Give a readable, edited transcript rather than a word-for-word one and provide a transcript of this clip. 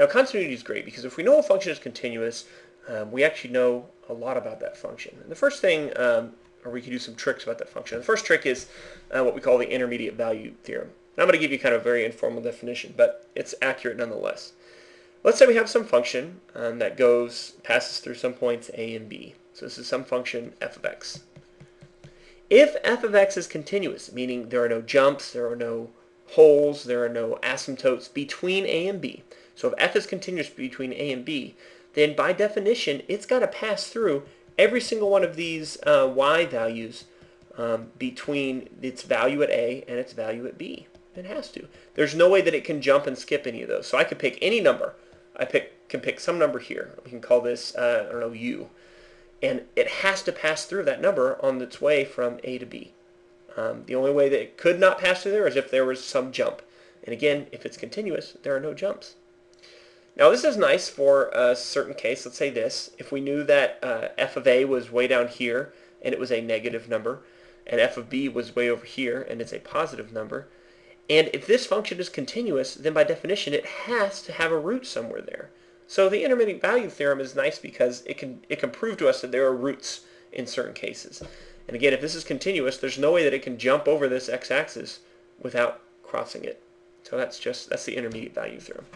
Now continuity is great because if we know a function is continuous, we actually know a lot about that function. And the first thing, or we can do some tricks about that function. The first trick is what we call the intermediate value theorem. And I'm going to give you kind of a very informal definition, but it's accurate nonetheless. Let's say we have some function that passes through some points a and b. So this is some function f of x. If f of x is continuous, meaning there are no jumps, there are no holes, there are no asymptotes between a and b. So if f is continuous between a and b, then by definition, it's got to pass through every single one of these y values between its value at a and its value at b. It has to. There's no way that it can jump and skip any of those. So I could pick any number. Can pick some number here. We can call this, I don't know, u. And it has to pass through that number on its way from a to b. The only way that it could not pass through there is if there was some jump. And again, if it's continuous, there are no jumps. Now this is nice for a certain case. Let's say this. If we knew that f of a was way down here and it was a negative number, and f of b was way over here and it's a positive number, and if this function is continuous, then by definition it has to have a root somewhere there. So the intermediate value theorem is nice because it can prove to us that there are roots in certain cases. And again, if this is continuous, there's no way that it can jump over this x-axis without crossing it. So that's the intermediate value theorem.